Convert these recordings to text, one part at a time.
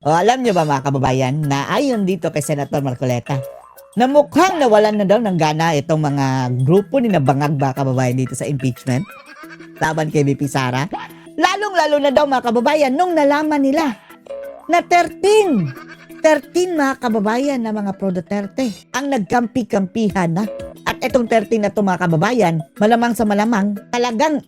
O alam niyo ba mga kababayan na ayon dito kay Senator Marcoleta, na mukhang nawalan na daw ng gana itong mga grupo ni Nabangag mga kababayan dito sa impeachment laban kay VP Sara. Lalong-lalo na daw mga kababayan nung nalaman nila na 13 mga kababayan na mga pro Duterte ang nagkampi-kampihan na. At itong 13 na ito mga kababayan, malamang sa malamang, talagang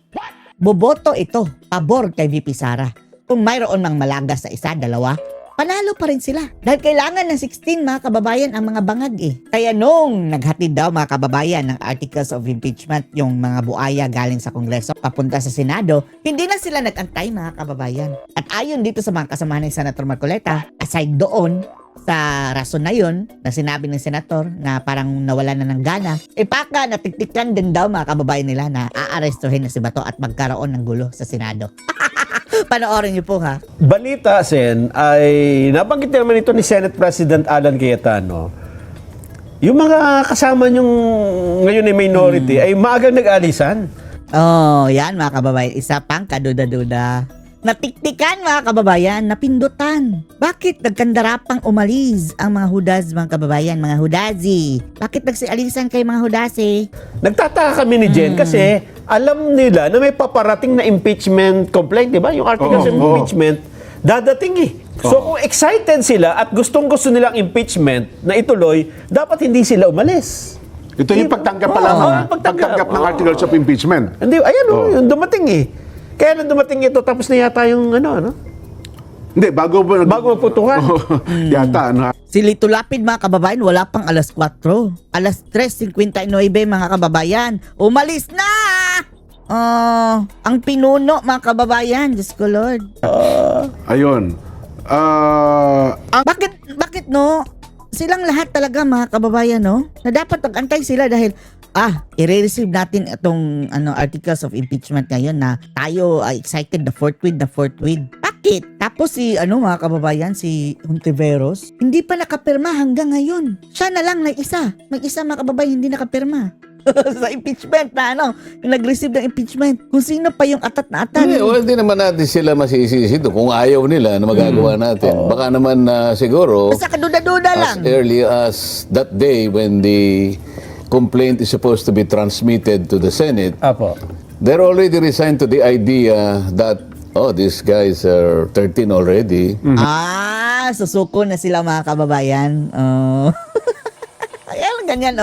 boboto ito, pabor kay VP Sara. Kung mayroon mang malagas sa isa, dalawa, panalo pa rin sila. Dahil kailangan ng 16 mga kababayan ang mga bangag eh. Kaya nung naghatid daw mga kababayan ng articles of impeachment, yung mga buaya galing sa Kongreso papunta sa Senado, hindi na sila nag-antay mga kababayan. At ayon dito sa mga kasamahan ni Senator Marcoleta, aside doon sa rason na yun, na sinabi ng senator na parang nawala na ng gana, ipaka natiktikan din daw mga kababayan nila na aarestuhin na si Bato at magkaroon ng gulo sa Senado. Panoorin niyo po ha. Balita, Sen, ay nabanggit naman ito ni Senate President Alan Cayetano. Yung mga kasama niyong ngayon ay minority ay maagang nag-alisan. Oh, yan mga kababayan. Isa pang kaduda-duda. Natiktikan mga kababayan, napindutan. Bakit nagkandarapang umalis ang mga hudas mga kababayan, mga hudazi? Bakit nagsialisan kay mga hudasi? Nagtataka kami ni Jen kasi alam nila na may paparating na impeachment complaint, di ba? Yung articles of impeachment, dadating eh. So kung excited sila at gustong-gusto nilang impeachment na ituloy, dapat hindi sila umalis. Ito yung pagtanggap pa lang, pagtanggap ng articles of impeachment. Hindi, ayan yung dumating eh. Kaya nung dumating ito, tapos na yata yung ano? Hindi, bago magputukan. Yata, ano? Si Lito Lapid mga kababayan, wala pang alas 4. Alas 3:59 mga kababayan. Umalis na! Ang pinuno mga kababayan, Diyos ko Lord. Ayun. Bakit no? Silang lahat talaga mga kababayan no? Na dapat mag-antay sila dahil i-receive natin itong articles of impeachment ngayon na tayo excited the fourth with. Bakit? Tapos si mga kababayan, si Hontiveros, hindi pa nakapirma hanggang ngayon. Siya na lang mag-isa mga kababayan hindi nakapirma. Sa impeachment na yung nag-receive ng impeachment. Kung sino pa yung atat na atat. Hindi naman natin sila masisisi doon. Kung ayaw nila na magagawa natin. Baka naman siguro Basta kaduda-duda lang. as early as that day when the complaint is supposed to be transmitted to the Senate, Apo. they're already resigned to the idea that, these guys are 13 already. Susuko na sila mga kababayan. Ayan, ganyan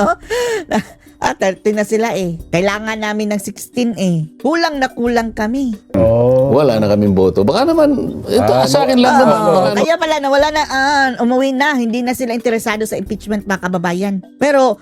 13 na sila eh. Kailangan namin ng 16 eh. Kulang na kulang kami. Wala na kaming boto. Baka naman, ito sa akin lang naman. Baka Kaya pala nawala na, umuwi na. Hindi na sila interesado sa impeachment mga kababayan. Pero,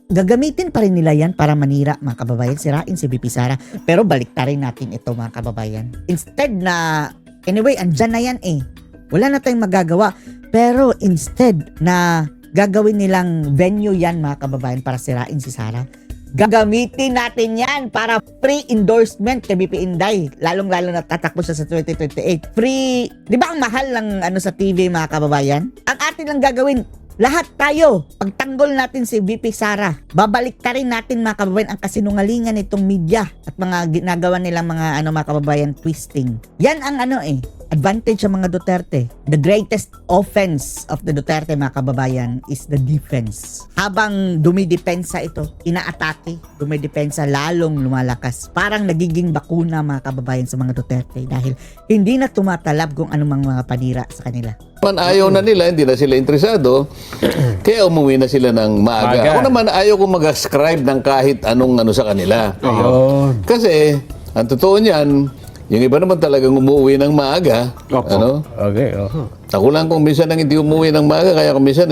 gagamitin pa rin nila yan para manira mga kababayan. Sirain si VP Sara. Pero baliktarin natin ito mga kababayan. Instead na, anyway, andyan na yan eh. Wala na tayong magagawa. Pero instead na gagawin nilang venue yan mga kababayan para sirain si Sara, gagamitin natin yan para free endorsement kay BP Inday. Lalong-lalo na tatakbo siya sa 2028. Free, di ba ang mahal ng sa TV mga kababayan? Ang atin lang gagawin, lahat tayo, pagtanggol natin si VP Sara, babalik rin natin mga kababayan ang kasinungalingan nitong media at mga ginagawa nilang mga mga kababayan twisting. Yan ang advantage sa mga Duterte. The greatest offense of the Duterte mga kababayan is the defense. Habang dumidepensa ito, inaatake, dumidepensa lalong lumalakas. Parang nagiging bakuna mga kababayan sa mga Duterte dahil hindi na tumatalab kung anumang mga panira sa kanila. ayaw na nila, hindi na sila interesado, kaya umuwi na sila ng maaga. Ako naman, ayaw ko mag-ascribe ng kahit anong sa kanila. Kasi, ang totoo niyan, yung iba naman talagang umuwi ng maaga. Okay. Ako lang kung minsan nang hindi umuwi ng maaga, kaya kung minsan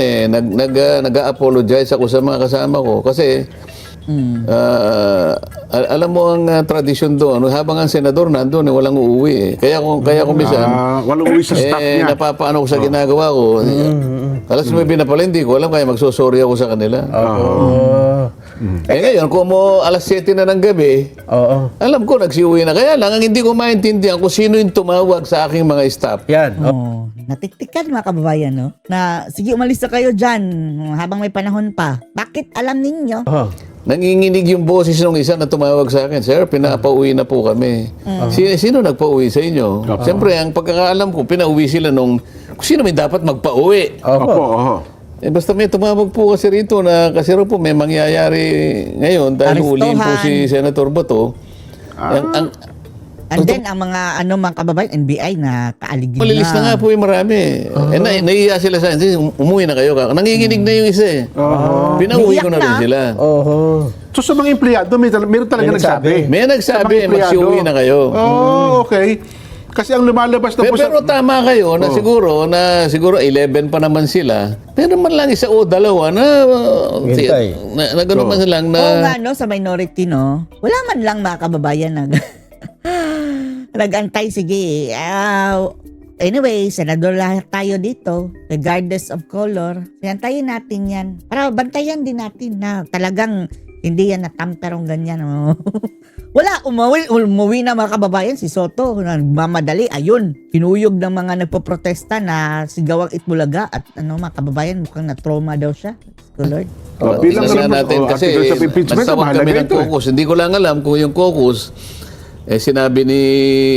nag-apologize ako sa mga kasama ko. Kasi, alam mo ang tradisyon doon, habang ang senador nandun, walang uuwi. Kaya kung minsan, walang uwi sa staff niya. napapaano ko sa ginagawa ko. Alas 9 na pala, hindi ko alam, kaya magsosorry ako sa kanila. Ngayon, kung alas 7 na ng gabi, alam ko, nagsiuwi na. Kaya lang, ang hindi ko maintindihan kung sino yung tumawag sa aking mga staff. Yan. Natiktikan mga kababayan, no? Na, sige, umalis na kayo dyan habang may panahon pa. Bakit alam ninyo? Nanginginig yung boses ng isa na tumawag sa akin, Sir, pinapauwi na po kami. Sino nagpauwi sa inyo? Siyempre, ang pagkakaalam ko, pinauwi sila nung sino may dapat magpa-uwi. Opo, oho. Eh, basta may tumawag po kasi rito na kasi raw po may mangyayari ngayon dahil Arestuhan. huliin po si Senator Bato. And then, ang mga kababayan, NBI na kaaligid na. Malilis na nga po yung marami. Eh, naiiya sila sa akin. Umuwi na kayo. Nanginginig na yung isa eh. Pinauwi ko na rin Umiiyak na. sila. So sa mga empleyado, meron talaga nagsabi. May Sa nagsabi, mga empleyado. magsiuwi na kayo. Oh, okay. Kasi ang lumalabas na po Pero tama kayo na siguro 11 pa naman sila. Pero man lang isa o dalawa na gano'n man lang na... Oo nga, no, sa minority, no? Wala man lang mga kababayan nag-antay, sige. Anyway, senador lahat tayo dito, regardless of color. Sinantayin natin yan. Para bantayan din natin na talagang hindi yan natamperong ganyan. Oh. Wala, umuwi na mga kababayan si Soto. Nagmamadali, ayun. Kinuyog ng mga nagpoprotesta na sigawang Itbulaga at mga kababayan mukhang na-trauma daw siya. Lord. bilang Tingnan natin kasi articles of impeachment, nagtawag mahalaga kami ng ito. caucus. Hindi ko lang alam kung yung caucus sinabi ni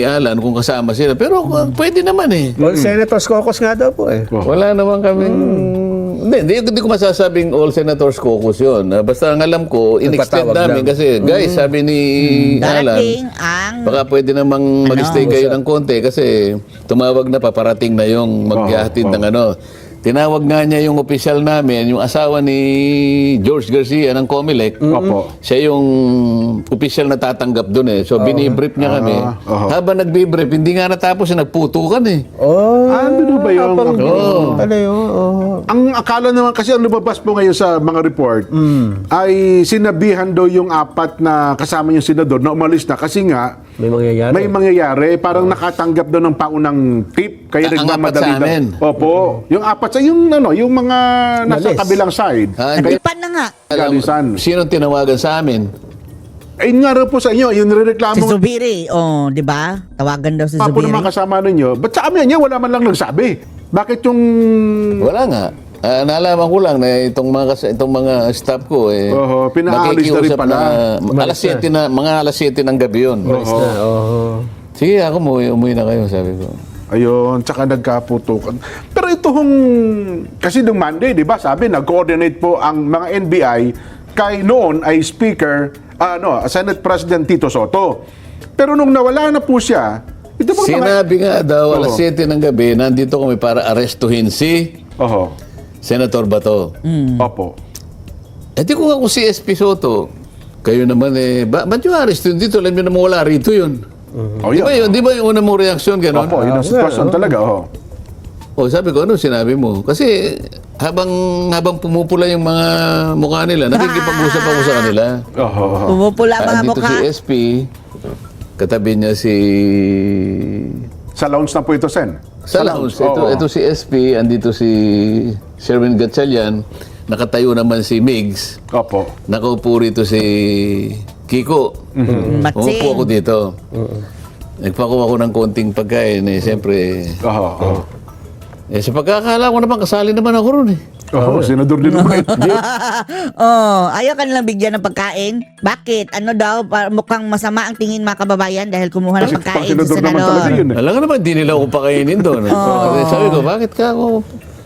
Alan kung kasama sila. Pero pwede naman eh. All Senators Caucus nga daw po eh. Wala naman kaming... Hindi ko masasabing all senators caucus yun. Basta ang alam ko, in-extend Nagpatawag namin lang. kasi, guys, sabi ni Darating Alan, ang... baka pwede namang mag-stay kayo ng konti kasi tumawag na paparating na yung maghahatid ng ano. Tinawag nga niya yung opisyal namin, yung asawa ni George Garcia ng COMELEC. Opo. Siya yung opisyal na tatanggap doon eh. So binibrief niya kami. Habang nagbibrief, hindi nga natapos, nagputukan eh. Ano ba yung... Ano yun? Ang akala naman kasi ang lumabas po ngayon sa mga report ay sinabihan daw yung 4 na kasama yung senador na umalis na kasi nga May mangyayari. may mangyayari. Parang nakatanggap daw ng paunang tip. Kaya Ang nagmamadali 4 sa amin. Opo. Yung 4 sa yung mga nasa Nalis. kabilang side. Hindi. Antipan na nga. Galisan. Sino tinawagan sa amin? Ayun nga raw po sa inyo, yung Si nireklamo Zubiri, di ba? Tawagan daw si pa po ng Zubiri. mga kasama ninyo. Ba't sa amin niya, wala man lang nagsabi? Bakit yung... Wala nga. Naalaman ko lang na itong mga staff ko pinaalis na rin nakikiusap pala. mga alas 7 ng gabi yun. Sige, ako umuwi na kayo, sabi ko. Ayun, tsaka nagkaputukan. Pero ito kasi nung Monday, di ba, sabi, nag-coordinate po ang mga NBI kay noon ay Speaker, Senate President Tito Soto. Pero nung nawala na po siya, ito po Sinabi nga daw, alas 7 ng gabi, nandito kami para arestuhin si Oho. Senator Bato. Opo. Eh di ko ako si SP Soto. Kayo naman ba't yung arestuhin dito? Alam nyo naman wala rito yun. Oh, Di ba yung una mong reaksyon gano'n? Opo, yun ang sitwasyon talaga. Oho. Sabi ko, ano sinabi mo? Kasi habang pumupula yung mga mukha nila, nakikipag-usap ako sa kanila. Oho. Pumupula mga Andito mukha. si SP, katabi niya si... Sa lounge na po ito, Sen. Sa lounge. Oo. Ito si SP, andito si Sherwin Gatchalian, nakatayo naman si Migs, Opo. nakaupo rito si Kiko. Matsing. Umupo ako dito. Nagpakuha ko ng konting pagkain siyempre. Oho. Sa pagkakala ko naman, kasali naman ako ron eh. Oho, senador din naman. Ayaw ka nilang bigyan ng pagkain. Bakit? Ano daw? Mukhang masama ang tingin mga kababayan dahil kumuha ng Kasi pagkain senador sa naman talaga senador. yun eh. Alam nga naman, di nila ako pakainin doon. Sabi ko, bakit ka ako?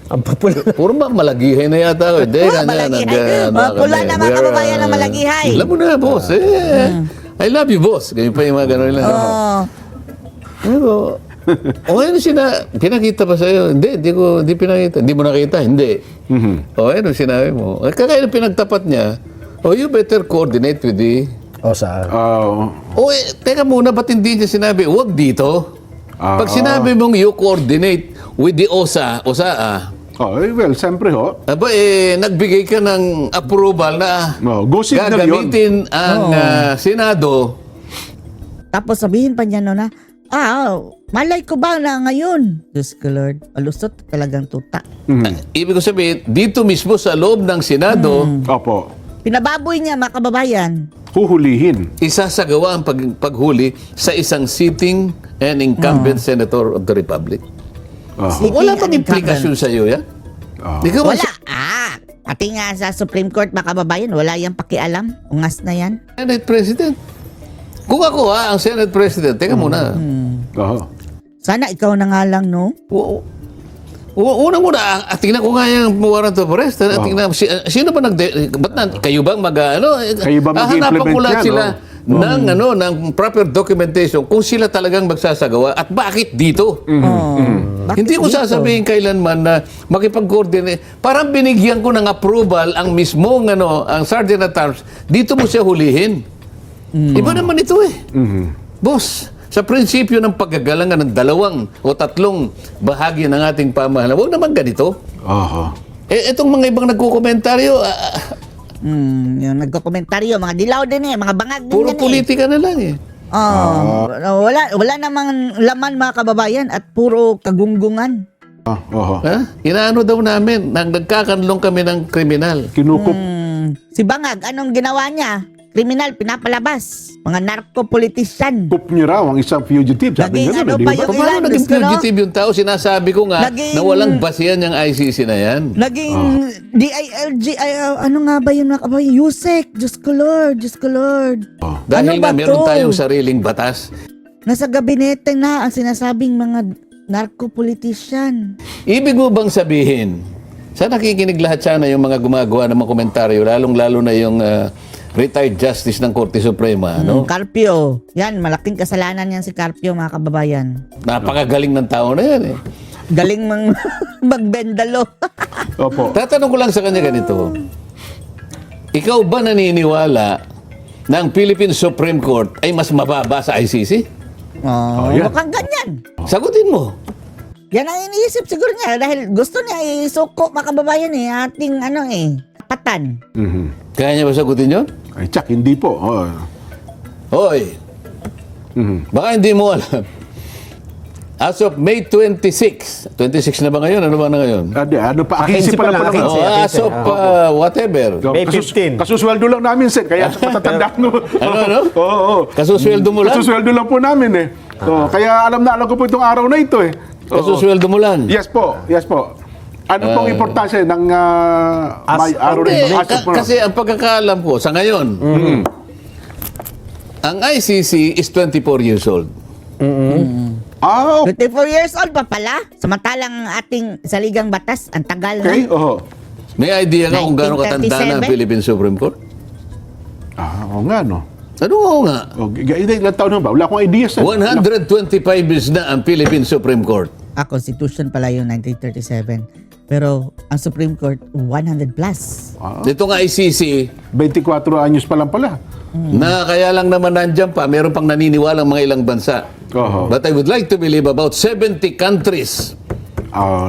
Ang popular. Puro ba malagihay na yata ako? Hindi, Malagihay. Pula na mga kababayan ng malagihay. Alam mo na, boss. I love you, boss. Ganyan pa yung mga gano'n nila. Pero, ano pinakita pa sa'yo? Hindi pinakita. Hindi mo nakita? Hindi. Ano sinabi mo? Kaya pinagtapat niya, you better coordinate with the... Saan? Teka muna, ba't hindi niya sinabi, huwag dito? Pag sinabi mong you coordinate with the OSA, Well, siyempre ho. nagbigay ka ng approval na Go signal yun. gagamitin ang Senado. Tapos sabihin pa niya na, malay ko ba na ngayon? Diyos ko Lord, palusot talagang tuta. Ibig ko sabihin, dito mismo sa loob ng Senado, Opo. Pinababoy niya mga kababayan. Huhulihin. isasagawa ang paghuli sa isang sitting and incumbent senator of the Republic. Wala bang implikasyon sa iyo yan? Ikaw ang Wala. Pati nga sa Supreme Court mga kababayan, wala yang pakialam. Ungas na yan. Senate President. Kung ako ang Senate President, teka muna. Oho. Sana ikaw na nga lang, no? Unang-una, tingnan ko nga yung warrant of arrest. Tingnan, sino ba kayo bang Kayo ba mag-implement ko lahat yan, sila ng proper documentation kung sila talagang magsasagawa at bakit dito. Bakit Hindi ko dito? sasabihin kailanman na makipag-coordinate. Parang binigyan ko ng approval ang mismong ang Sergeant at Arms. Dito mo siya hulihin. Iba naman ito eh. Boss, sa prinsipyo ng paggagalangan ng 2 o 3 bahagi ng ating pamahalaan, huwag naman ganito. Oho. Itong mga ibang nagkukomentaryo, Yung nagkokomentaryo, mga dilaw din mga bangag din puro yan politika na lang eh. Wala namang laman mga kababayan at puro kagunggungan. Oho. Ha? Inaano daw namin, nagkakanlong kami ng kriminal. Kinukup. Si Bangag, anong ginawa niya? Kriminal, pinapalabas. Mga narco-politician. Kup niyo raw ang isang fugitive. Sabi Naging niya ano di pa ba? yung Paano ilan, naging gusto, no? fugitive yung tao? Sinasabi ko nga Naging- na walang basihan yung ICC na yan. Naging DILG, ano nga ba yun mga kababayan? Yusek, Diyos ko Lord, Diyos ko Lord. Dahil Ano nga ba meron to? tayong sariling batas. Nasa gabinete na ang sinasabing mga narco-politician. Ibig mo bang sabihin, sa nakikinig lahat sana yung mga gumagawa ng mga komentaryo, lalong-lalo na yung retired justice ng Korte Suprema, no? Carpio. Yan, malaking kasalanan yan si Carpio mga kababayan. Napakagaling ng tao na yan eh. Galing magbendalo. Opo. Tatanong ko lang sa kanya ganito. Ikaw ba naniniwala na ang Philippine Supreme Court ay mas mababa sa ICC? yan. Mukhang ganyan. Sagutin mo. Yan ang iniisip siguro niya dahil gusto niya isuko mga kababayan ating patan. Kaya niya ba sagutin yun? Ay, tsak, hindi po. Hoy, baka hindi mo alam. As of May 26, 26 na ba ngayon? Ano ba na ngayon? Ano pa? 15 15 pa lang pa lang, po naman. 15. As of whatever. May 15. Kasusweldo lang namin, Sen. Kaya matatandaan mo. Ano? Oo. Kasusweldo mo lang? Kasusweldo lang po namin eh. Kaya alam ko po itong araw na ito eh. Oo. Kasusweldo mo lang? Yes po. Yes po. Ano pong importansya ng may araw na Hindi, ito? kasi ang pagkakaalam ko sa ngayon, ang ICC is 24 years old. Ah, 24 years old pa pala. Samantalang ating saligang batas, ang tagal okay. na. Oho. May idea ka kung gaano katanda na ang 1937? Philippine Supreme Court? Oo nga, no. Ano ko nga? Ilang taon na ba? Wala akong idea, Sen. 125 years na ang Philippine Supreme Court. Constitution pala yung 1937. Pero ang Supreme Court, 100 plus. Dito nga ICC, 24 anyos pa lang pala. na kaya lang naman nandyan pa, meron pang naniniwala ang mga ilang bansa. Oho. But I would like to believe about 70 countries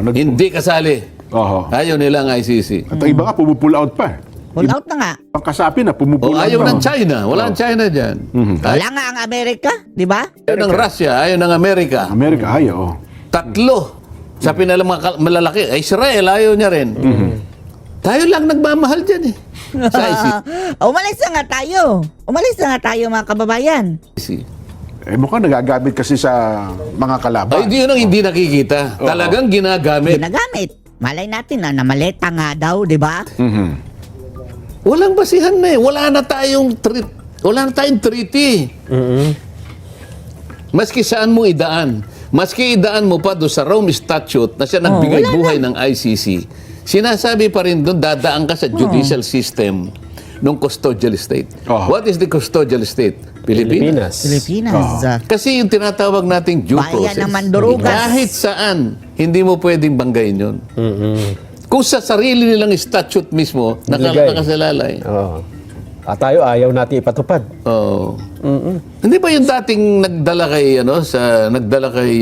hindi kasali. Oho. Ayaw nila ang ICC. At ang iba nga, pumupull out pa. Pull out na nga. Ang kasapi na, O pumupull out ayaw pa. ng China. Wala ang China dyan. Wala nga ang Amerika, di ba? Ayaw ng Russia, ayaw ng Amerika. Amerika, ayaw. 3 sa malalaki. Israel, ayaw niya rin. Tayo lang nagmamahal dyan eh. Sa Umalis na nga tayo. Umalis na nga tayo mga kababayan. ICC. Mukhang nagagamit kasi sa mga kalaban. Ay, di yun ang hindi nakikita. Talagang ginagamit. Ginagamit. Malay natin na namaleta nga daw, di ba? Walang basihan na eh. Wala na tayong treaty. Maski saan mo idaan. Maski idaan mo pa doon sa Rome Statute na siya nagbigay wala buhay ng ICC. Sinasabi pa rin doon, dadaan ka sa judicial system ng custodial state. What is the custodial state? Pilipinas. Pilipinas. Kasi yung tinatawag nating due Bayan process. ng mandurugas. Kahit saan, hindi mo pwedeng banggain yun. Kung sa sarili nilang statute mismo, Nilagay. nakasalalay. Oo. At tayo ayaw natin ipatupad. Oo. Hindi ba yung dating nagdala kay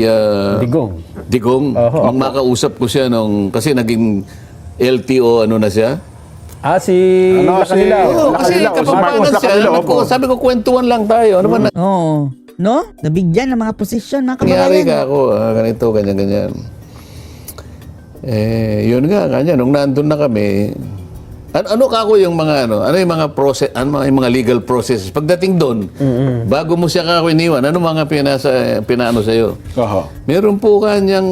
Digong. Digong, Oho. nung makausap ko siya kasi naging LTO na siya? Si Ano, Lacanilao. Oo, kasi Lacanilao, kapapangan Marcos siya. Lacanilao, opo. Sabi ko, kwentuhan lang tayo. Ano ba Oo. No? Nabigyan ng mga posisyon, mga nangyari kababayan. ka ako? Ganito, ganyan. Yun nga, kanya. Nung nandun na kami, ano ka ako yung mga yung mga process, yung mga legal processes. Pagdating doon, bago mo siya kako iniwan, ano mga pinaano sa iyo? Oho. Meron po kanyang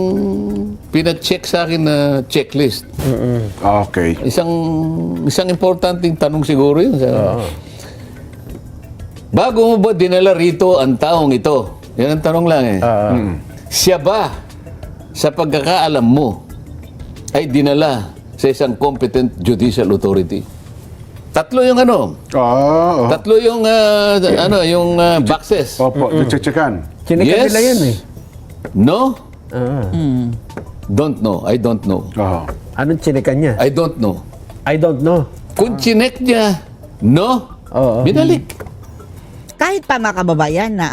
pina-check sa akin na checklist. Okay. Isang importanteng tanong siguro yun. Bago mo ba dinala rito ang taong ito? Yan ang tanong lang eh. Siya ba, sa pagkakaalam mo, ay dinala sa isang competent judicial authority. Tatlo yung tatlo yung boxes. Opo, checkan. Chinekan nila yan eh. No? Don't know. I don't know. Oo. Anong chinekan niya? I don't know. I don't know. Kung chinek niya, no? Oo. Binalik. Kahit pa mga kababayan na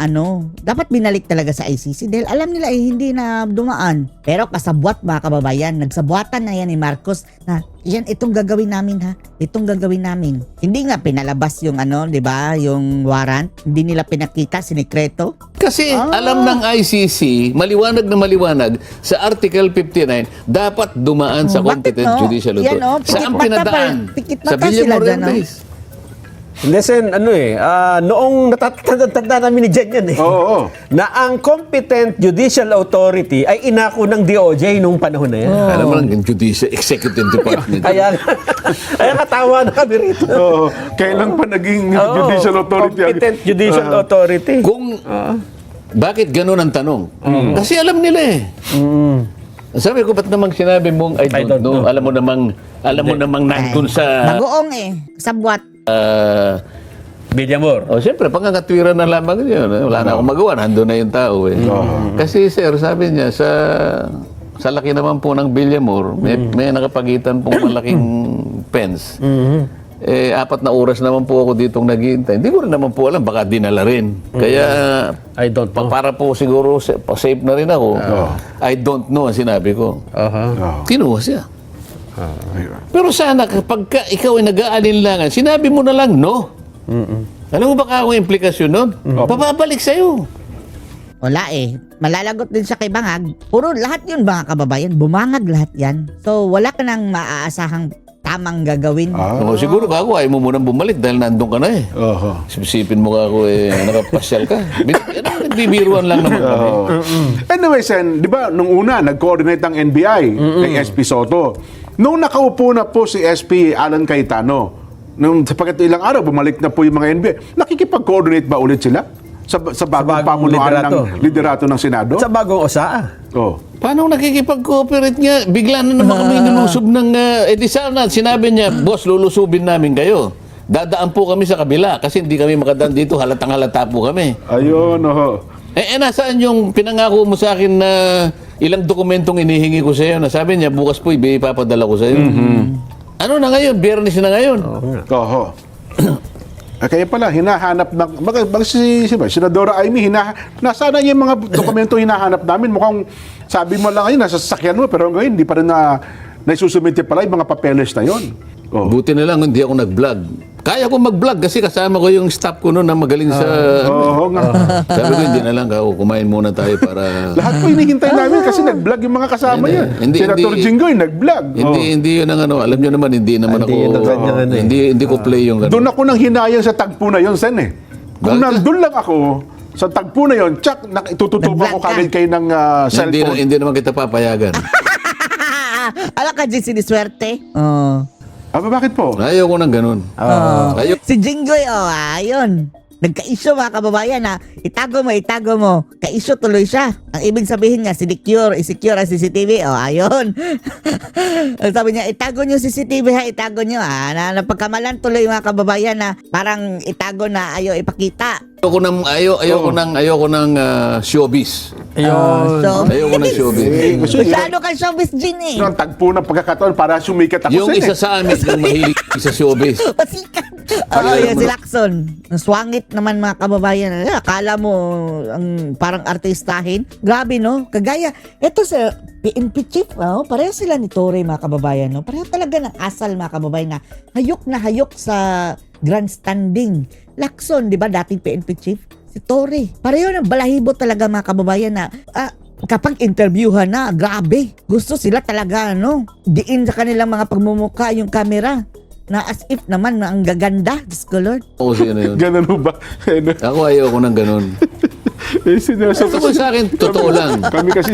dapat binalik talaga sa ICC dahil alam nila hindi na dumaan. Pero kasabwat mga kababayan, nagsabuatan na yan ni Marcos na itong gagawin namin ha. Itong gagawin namin. Hindi nga pinalabas yung di ba, yung warrant. Hindi nila pinakita, sinikreto. Kasi alam ng ICC, maliwanag na maliwanag, sa Article 59, dapat dumaan sa Bakit, competent judicial Yan, authority. Saan pikit-mata pinadaan? pikit Sa mata sila Villamor dyan, Enriquez. Listen, noong natatanda namin ni Jen yan eh. Oo. Na ang competent judicial authority ay inako ng DOJ nung panahon na yan. Alam mo lang, yung Judicial Executive Department. Kaya katawa na kami rito. Oo. Kailan pa naging judicial authority? Competent judicial authority. Kung, bakit ganun ang tanong? Kasi alam nila eh. Sabi ko, ba't namang sinabi mong I don't know? Alam mo namang nandun sa... Bagoong kasabwat. Villamor. Siyempre, pangangatwiran na lamang yun. Wala na akong magawa. Nandun na yung tao eh. Kasi sir, sabi niya, sa laki naman po ng Villamor, may nakapagitan pong malaking fence. 4 na oras naman po ako ditong naghihintay. Hindi ko rin naman po alam, baka dinala rin. Kaya, I don't know. para po siguro safe na rin ako. I don't know ang sinabi ko. Kinuha siya. Pero sana kapag ikaw ay nag-aalinlangan, sinabi mo na lang no. Alam mo baka ang implikasyon nun? Papabalik sa'yo. Wala malalagot din siya kay Bangag. Puro lahat yun mga kababayan, bumangag lahat yan. So wala ka nang maaasahang tamang gagawin. Siguro ka ako, ayaw mo munang bumalik dahil nandun ka na eh. Sipsipin mo ka ako nakapasyal ka. Nagbibiruan lang naman kami. Anyway, Sen, di ba, nung una, nag-coordinate ang NBI kay SP Soto. Nung nakaupo na po si SP Alan Cayetano, nung sapagkat ilang araw, bumalik na po yung mga NBI, nakikipag-coordinate ba ulit sila? Sa bagong pamunuan ng liderato ng Senado? Sa bagong OSA. Paano nakikipag-cooperate nga? Bigla na naman kami nilusob ng... di sana, sinabi niya, boss, lulusubin namin kayo. Dadaan po kami sa kabila kasi hindi kami makadaan dito, halatang halata po kami. Ayun, Nasaan yung pinangako mo sa akin na ilang dokumentong inihingi ko sa iyo na sabi niya, bukas po ipapadala ko sa iyo. Ano na ngayon? Biyernes na ngayon. Kaya pala, hinahanap si Senadora Amy, nasaan na yung mga dokumento hinahanap namin? Mukhang sabi mo lang ngayon, nasa sasakyan mo, pero ngayon, hindi pa rin naisusumite pala yung mga papeles na yun. Buti na lang, hindi ako nag-vlog. Kaya ko mag-vlog kasi kasama ko yung staff ko noon na magaling sa... Sabi ko, hindi na lang, kumain muna tayo para... Lahat po hinihintay namin kasi nag-vlog yung mga kasama niya. Senator Jinggoy, nag-vlog. Hindi yun ang alam nyo naman, hindi naman ako... Hindi ko play yung... Doon ako nang hinayang sa tagpo na yun, Sen eh. Kung nandun lang ako, sa tagpo na yun, tsak, tututupan ko kagad kayo ng cellphone. Hindi naman kita papayagan. Alam ka din siniswerte. Bakit po? Ayaw ko ng ganun. Si Jinggoy, ayun. Nagka-issue mga kababayan na itago mo. Ka-issue tuloy siya. Ang ibig sabihin nga, isecure ang CCTV. Ayun. Sabi niya, itago niyo CCTV ha, itago niyo. Napagkamalan tuloy mga kababayan na parang itago na ayaw ipakita. Ayoko ng showbiz. Ayoko ng showbiz. Masyado kang showbiz, Jin eh. Ang tagpo ng pagkakataon para sumikat ako, Yung Sen isa sa amin yung mahilig sa showbiz. Pasikat. Yan si Lacson. Swangit naman mga kababayan. Akala mo parang artistahin. Grabe no? Kagaya, eto sa PNP chief, pareho sila ni Torre mga kababayan. No? Pareho talaga ng asal mga kababayan na hayok sa grandstanding. Lacson, di ba dating PNP chief? Si Torre. Pareho ng balahibo talaga mga kababayan na kapag interviewhan na, grabe. Gusto sila talaga, diin sa kanilang mga pagmumuka yung camera. Na as if naman na ang gaganda. Diyos ko Lord. Oo, sino yun? Ganun ho ba? Ako ayoko ng ganun. Totoo sa akin, totoo lang. Kami kasi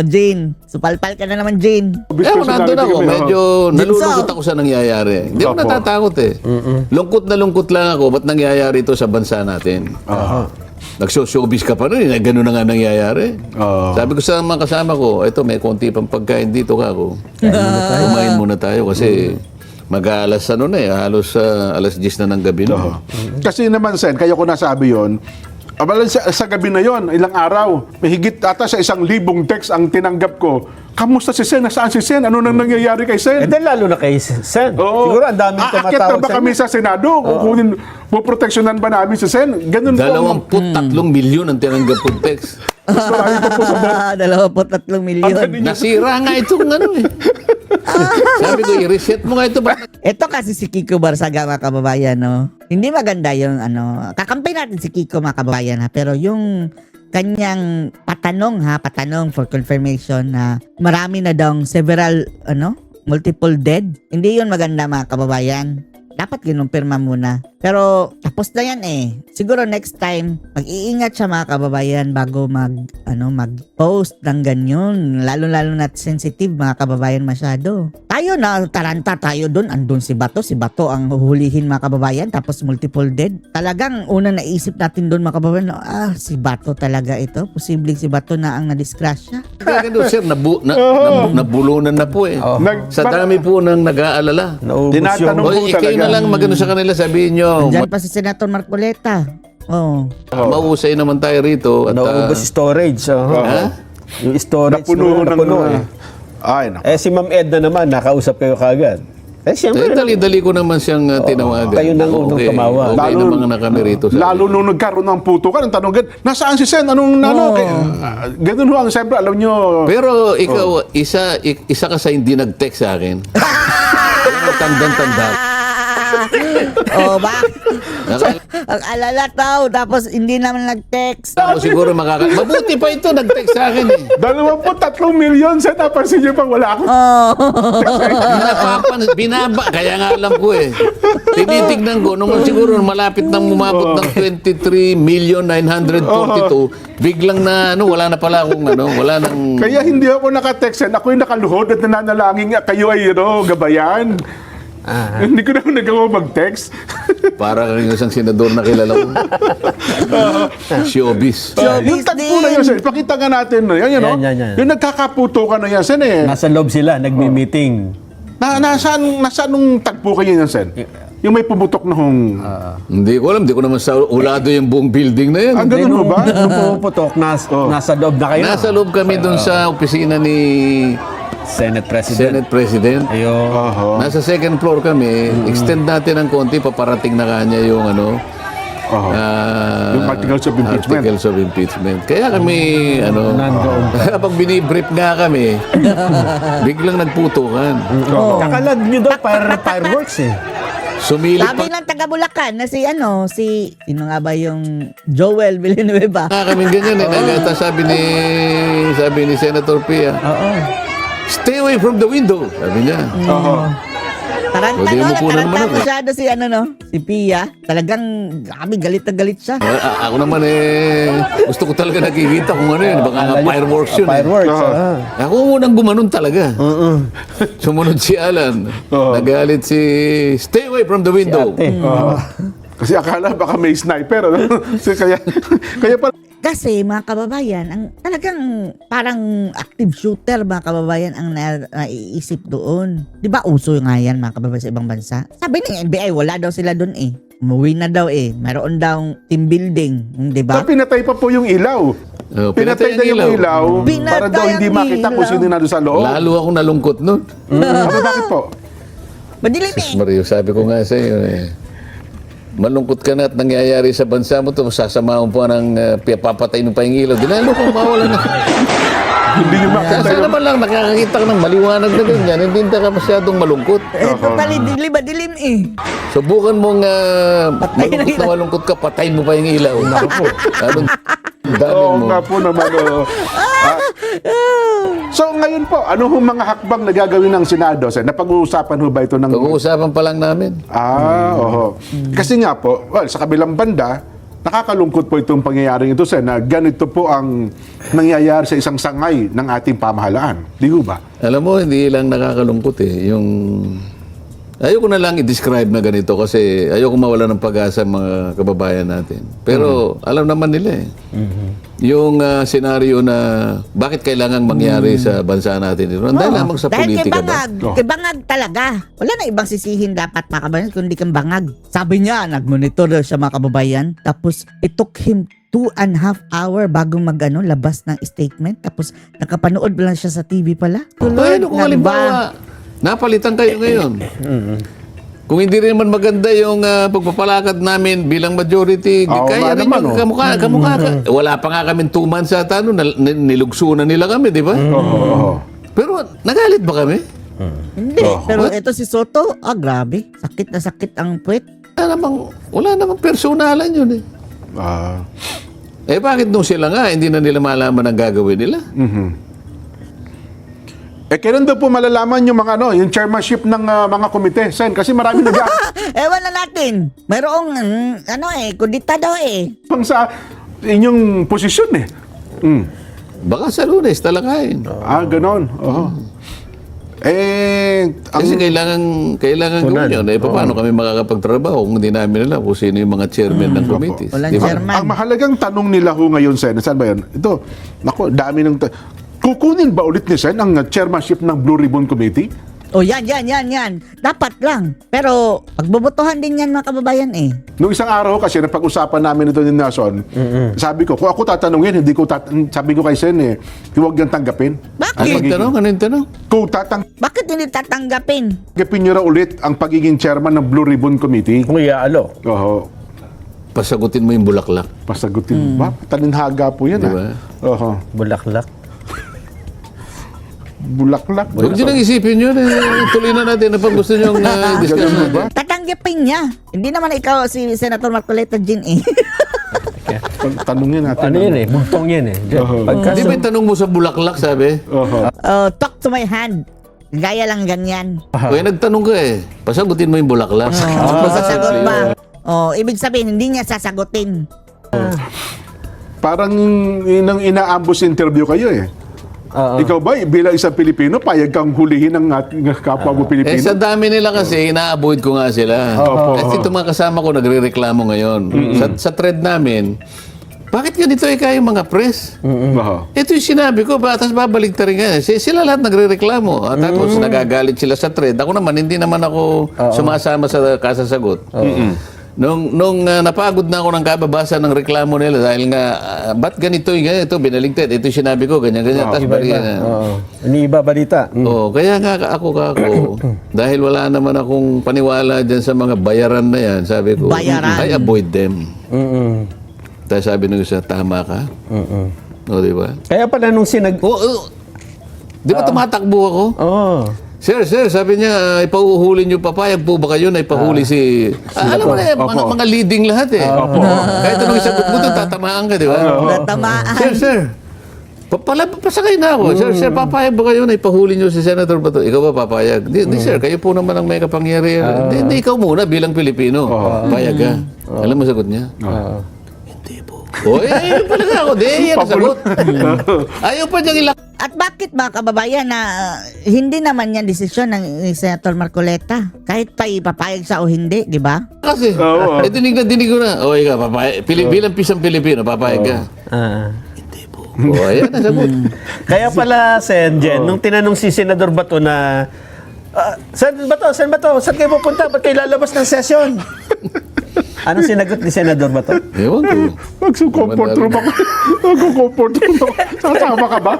Jane. Supalpal ka na naman, Jane. Kung nandun ako, medyo nalulungkot ako sa nangyayari. Hindi ako natatakot eh. Lungkot na lungkot lang ako, ba't nangyayari ito sa bansa natin? Nagso-showbiz ka pa rin, ganun na nga nangyayari. Sabi ko sa mga kasama ko, ito may konti pang pagkain dito ka ako. Kumain muna tayo kasi mag-aalas halos alas 10 na ng gabi na. Kasi naman, Sen, kaya ko nasabi yon. Abala sa gabi na yon, ilang araw, may higit ata sa 1,000 text ang tinanggap ko. Kamusta si Sen? Nasaan si Sen? Ano nang nangyayari kay Sen? Then lalo na kay Sen. Oo. Siguro ang daming Aakyat na tumatawag ba kami sa Senado? Kukunin, puproteksyonan ba namin si Sen? Ganun po. 23 milyon ang tinanggap kong text. Mas marami pa po sa 23 milyon. Nasira nga itong Sabi ko, i-reset mo nga ito. Ito kasi si Kiko Barsaga, mga kababayan, no? Hindi maganda yung kakampi natin si Kiko, mga kababayan, ha? Pero yung kanyang patanong for confirmation na marami na daw several, multiple dead. Hindi yun maganda, mga kababayan. Dapat kinumpirma muna. Pero tapos na yan eh. Siguro next time, mag-iingat siya, mga kababayan, bago mag-post ng ganyan. Lalo-lalo na sensitive, mga kababayan, masyado. Tayo na, taranta tayo dun. Andun si Bato. Si Bato ang huhulihin, mga kababayan. Tapos multiple dead. Talagang una naisip natin dun, mga kababayan, si Bato talaga ito. Posibleng si Bato na ang nadisgrasya. Kaya ganun, sir, nabulunan na po eh. Sa dami po nang nag-aalala. Naubos Tinatanong yung... po Kayo na lang magano sa kanila, sabihin nyo, Diyan pa si Senator Marcoleta. Oh. mausay naman tayo rito. At, Naubos storage. ha? Yung storage Napuno ng... napuno eh. Ay, naku. Si Ma'am Edna naman, nakausap kayo kagad. Siyempre, Dali-dali ko naman siyang tinawagan. kayo nang unang tumawag. Okay naman na kami rito. Lalo nung nagkaroon ng putukan, ang tanong, nasaan si Sen? Anong ganun ho ang siyempre, alam nyo. Pero ikaw, isa ka sa hindi nag-text sa akin. Tandang-tanda. Ba? Ang alala tao, tapos hindi naman nag-text. Ako siguro mabuti pa ito, nag-text sa akin eh. 23 milyon, Sen, napansin nyo pang wala ako. Binaba, kaya nga alam ko eh. Tinitignan ko, nung siguro malapit nang umabot ng 23,942,000, biglang na, wala na pala akong, wala nang... Kaya hindi ako naka-text, Sen. Ako yung nakaluhod at nananalangin kayo ay, gabayan. Hindi ko na nagawa mag-text. Para kang isang senador na kilala ko. Showbiz. Yung tagpo na yun, Sen. Ipakita nga natin. Yan. Yung nagkakaputukan na yan, Sen, eh. Nasa loob sila, nagmi-meeting. Nasaan nung tagpo kayo yan, Sen? Yung may pumutok na hong... Hindi ko alam, hindi ko naman sa ulado yung buong building na yan. ganun ho ba? Nung puputok, nasa loob na kayo. Nasa loob kami doon sa opisina ni Senate President. Senate President. Ayun. Nasa second floor kami. Extend natin ng konti, paparating na kanya yung Yung articles of impeachment. Articles of impeachment. Kaya kami, Nandoon. kapag binibrief nga kami, biglang nagputukan. Kakalad nyo daw, fireworks eh. Sumilip Sabi pa ng taga Bulacan na sino nga ba yung Joel Villanueva? nga kami ganyan eh. Sabi ni Senator Pia, stay away from the window. Sabi niya. Pwede mo po naman Taranta ako. masyado si Pia. Talagang galit na galit siya. Ako naman gusto ko talaga nakikita kung ano yun. Baka nga fireworks yun. Fireworks. Ako unang gumanon talaga. Sumunod si Alan. Nagalit si stay away from the window. Kasi akala baka may sniper. Kaya pa... Kasi mga kababayan, talagang parang active shooter, mga kababayan, ang naiisip doon. Di ba uso nga yan, mga kababayan, sa ibang bansa? Sabi ng NBI, wala daw sila doon eh. Umuwi na daw eh. Mayroon daw team building, di ba? Pinatay pa po yung ilaw. Pinatay na yung ilaw para daw hindi makita kung sino na doon sa loob. Lalo ako nalungkot nun. Bakit po? Madilim Sus eh. Mario, sabi ko nga sa iyo malungkot ka na at nangyayari sa bansa mo to, sasamahan po ng papatay ng pahingilaw. Dinalo kong mawala na. Hindi nyo makita Sana yung... naman lang nakakakita ka ng maliwanag na ganyan, hindi ka masyadong malungkot. Totally dilim eh. Subukan mong Patay ng malungkot na ilaw. malungkot ka, patay mo pa yung ilaw. Naku po. Anong daming Oo mo. nga po naman. So ngayon po, ano hong mga hakbang na gagawin ng Senado? Napag-uusapan ho ba ito ng... Pag-uusapan pa lang namin. Oho. Kasi nga po, sa kabilang banda, nakakalungkot po itong pangyayaring ito, Sen, na ganito po ang nangyayari sa isang sangay ng ating pamahalaan. Di ho ba? Alam mo, hindi lang nakakalungkot eh. Ayoko na lang i-describe na ganito kasi ayoko mawala ng pag-asa mga kababayan natin. Pero alam naman nila eh. Yung senaryo na bakit kailangan mangyari sa bansa natin ito. Dahil lamang sa Dahil kay politika ba? bangag, kay bangag talaga. Wala na ibang sisihin dapat mga kababayan kundi kang bangag. Sabi niya, nag-monitor daw siya mga kababayan. Tapos it took him 2.5 hour bago labas ng statement. Tapos nakapanood lang siya sa TV pala. Paano kung halimbawa, napalitan kayo ngayon? Kung hindi rin naman maganda yung pagpapalakad namin bilang majority, kaya rin yung kamukha ka. Wala pa nga kami 2 months ata, nilugso na nila kami, di ba? Pero nagalit ba kami? Hindi. Pero ito si Soto, grabe. Sakit na sakit ang puwet. Wala namang personalan yun eh. Bakit nung sila nga, hindi na nila malaman ang gagawin nila? Kailan daw po malalaman yung mga yung chairmanship ng mga komite, Sen? Kasi marami Ewan na natin. Mayroong, kundita daw eh. pang sa inyong posisyon eh. Baka sa Lunes talakayin. Ganon. Kasi kailangan gawin yun. Paano kami makakapagtrabaho kung hindi namin alam kung sino yung mga chairman ng committees? Walang Di ba? chairman. Ang mahalagang tanong nila ho ngayon, Sen, saan ba yan? Ito, dami ng... Kukunin ba ulit ni Sen ang chairmanship ng Blue Ribbon Committee? Yan. Dapat lang. Pero, pagbobotohan din yan mga kababayan eh. Noong isang araw kasi, napag-usapan namin ito ni Nelson, sabi ko, kung ako tatanungin, sabi ko kay Sen huwag niyang tanggapin. Bakit? Ano yung tanong? Kung Bakit hindi tatanggapin? tatanggapin niyo raw ulit ang pagiging chairman ng Blue Ribbon Committee, Kuya, alo. Pasagutin mo yung bulaklak. pasagutin. Talinhaga po yan. Diba? Bulaklak. Bulaklak. Huwag nyo nang isipin yun. Tuloy na natin na pag gusto nyo discuss natin. Tatanggapin niya. Hindi naman ikaw si Senator Marcoleta Jean eh. Tanungin natin. Ano yan eh? Bugtong yan eh. Di ba yung tanong mo sa bulaklak, sabi? Talk to my hand. Gaya lang ganyan. Kaya nagtanong ka eh. Pasagutin mo yung bulaklak. Masasagot ba? Ibig sabihin, hindi niya sasagutin. Parang inaambus interview kayo eh. Ikaw ba, bilang isang Pilipino, payag kang hulihin ng ating kapwa mo Pilipino? Sa dami nila kasi, ina-avoid ko nga sila. Kasi itong mga kasama ko nagre-reklamo ngayon. Sa thread namin, bakit ganito kayo mga press? Ito yung sinabi ko, tapos babalik ta rin nga. Sila lahat nagre-reklamo. At tapos nagagalit sila sa thread. Ako naman, hindi naman ako sumasama sa kasasagot. Nung napagod na ako ng kababasa ng reklamo nila dahil nga, ba't ganito binaligtad? Ito yung sinabi ko, ganyan-ganyan. Tapos balik na. Iniiba balita. Kaya nga ako dahil wala naman akong paniwala dyan sa mga bayaran na yan, sabi ko, Bayaran. I avoid them. Tapos sabi nung isa, tama ka? Di ba? Kaya pala nung Di ba tumatakbo ako? Sir, sabi niya, ipauhuli niyo papayag po ba kayo na ipahuli si... alam mo na, mga leading lahat eh. Kahit anong isagot mo doon, tatamaan ka, di ba? Tatamaan. Sir, pasakay na ako. Sir, papayag ba kayo na ipahuli niyo si Senator Bato? Ikaw ba papayag? Di, sir, kayo po naman ang may kapangyarihan. Hindi, ikaw muna bilang Pilipino. Payag ka. Alam mo sagot niya? Hindi po. Yun pala ako. Di, yan ang sagot. Ayaw pa niyang ilak. At bakit mga kababayan na hindi naman yan desisyon ng Senator Marcoleta? Kahit pa ipapayag siya o hindi, di ba? Kasi, dinig ko na. Ikaw, papayag. Bilang pisang Pilipino, papayag ka. Hindi po. Ayan, nasagot. Kaya pala, Sen nung tinanong si Senador Bato na, Sen Bato, saan kayo pupunta? Ba't kayo lalabas ng sesyon? Anong sinagot ni Senador Bato? Ewan ko. Magsukomfort room ako. Magsukomfort room ako. Sasama ka ba?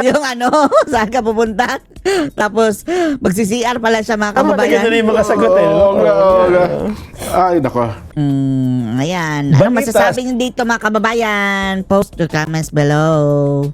Yung saan ka pupunta? Tapos, magsi-CR pala siya mga Tama, kababayan. na yung mga sagot eh. Ay, nako. Ayan. Ano Balitas. masasabi niyo dito mga kababayan? Post your comments below.